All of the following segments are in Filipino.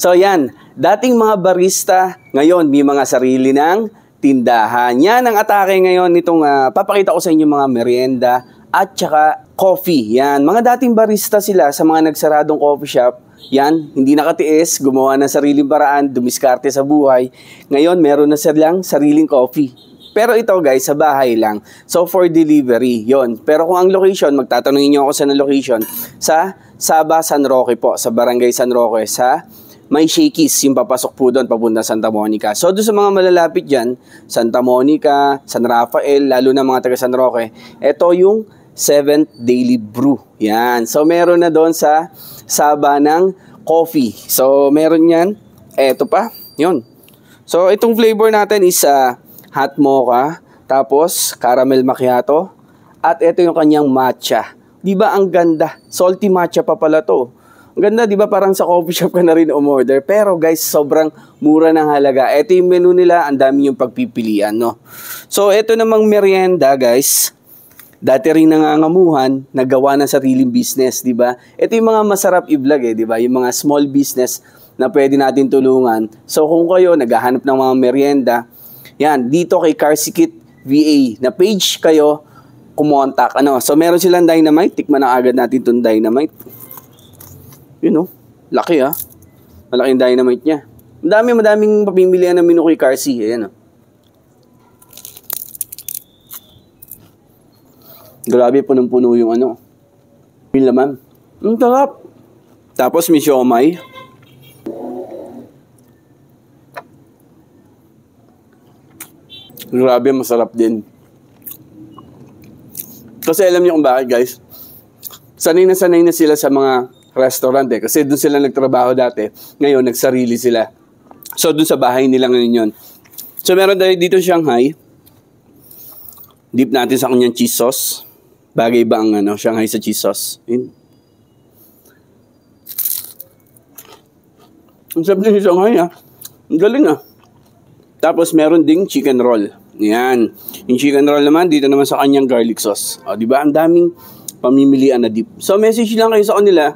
So yan, dating mga barista, ngayon may mga sarili ng tindahan. Yan ang atake ngayon nitong papakita ko sa inyo mga merienda at saka coffee. Yan, mga dating barista sila sa mga nagsaradong coffee shop. Yan, hindi nakatiis, gumawa ng sariling paraan, dumiskarte sa buhay. Ngayon, meron na silang sariling coffee. Pero ito guys, sa bahay lang. So for delivery, yon. Pero kung ang location, magtatanungin nyo ako sa location, sa Saba, San Roque po, sa Barangay San Roque, sa may Shakey's, yung papasok po doon, papunta Santa Monica. So doon sa mga malalapit dyan, Santa Monica, San Rafael, lalo na mga taga San Roque, ito yung 7th Daily Brew. Yan. So meron na doon sa Saba ng coffee. So meron yan. Eto pa, yun. So itong flavor natin is hot mocha, tapos caramel macchiato, at ito yung kanyang matcha. Di ba ang ganda? Salty matcha pa pala to. Ang ganda, di ba parang sa coffee shop ka na rin umorder. Pero guys, sobrang mura ng halaga. Ito yung menu nila, ang dami yung pagpipilian, no? So ito namang merienda guys, dati rin nangangamuhan, nagawa ng sariling business, di ba? Ito yung mga masarap i-vlog di ba? Yung mga small business na pwede natin tulungan. So kung kayo naghahanap ng mga merienda, yan, dito kay Carsikit VA na page kayo, kumontak. So meron silang dynamite. Tikman na agad natin itong dynamite. You know, laki Malaking dynamite niya. Madaming papimilian ng menu kay Carsi. Ayan Grabe, punong-puno yung yung laman. Ang sarap. Tapos may siomay. Grabe, masarap din. Kasi alam niyo kung bakit guys. Sanay na sila sa mga restaurant Kasi doon sila nagtrabaho dati. Ngayon, nagsarili sila. So, doon sa bahay nila ngayon yun. So, meron tayo dito Shanghai. Dip natin sa kanyang cheese sauce. Bagay ba ang Shanghai sa cheese sauce? Yun. Ang sarap din yung Shanghai Ang galing Tapos, meron ding chicken roll. Yan. Yung chicken roll naman, dito naman sa kanyang garlic sauce. O, diba? Ang daming pamimilian na dip. So, message lang kayo sa kanila.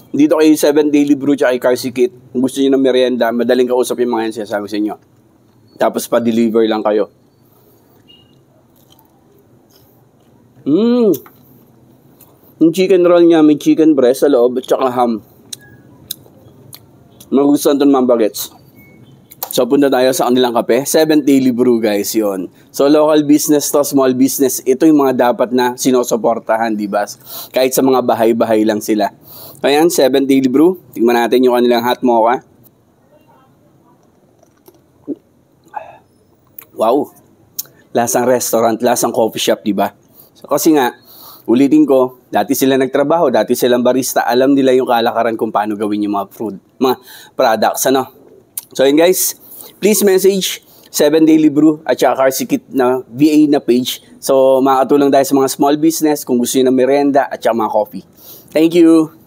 Dito kay 7 Daily Brew at kay Carsikit. Kung gusto nyo ng merienda, madaling kausap yung mga yan sinasabi sa inyo. Tapos, pa-deliver lang kayo. Yung chicken roll niya, may chicken breast sa loob at saka ham. Magustuhan ito ng mga bagets. So, punta tayo sa kanilang kape. 7th Daily Brew, guys, yon. So, local business to, small business, ito yung mga dapat na sinusuportahan, di ba? Kahit sa mga bahay-bahay lang sila. Ayan, 7th Daily Brew. Tingnan natin yung kanilang hot mocha. Wow! Lasang restaurant, lasang coffee shop, di ba? So, kasi nga, ulitin ko, dati sila nagtrabaho, dati silang barista, alam nila yung kalakaran kung paano gawin yung mga products, So yun guys, please message 7 Daily Brew at saka Carsikit na VA na page. So makakatulong tayo sa mga small business kung gusto nyo ng merienda at saka mga coffee. Thank you!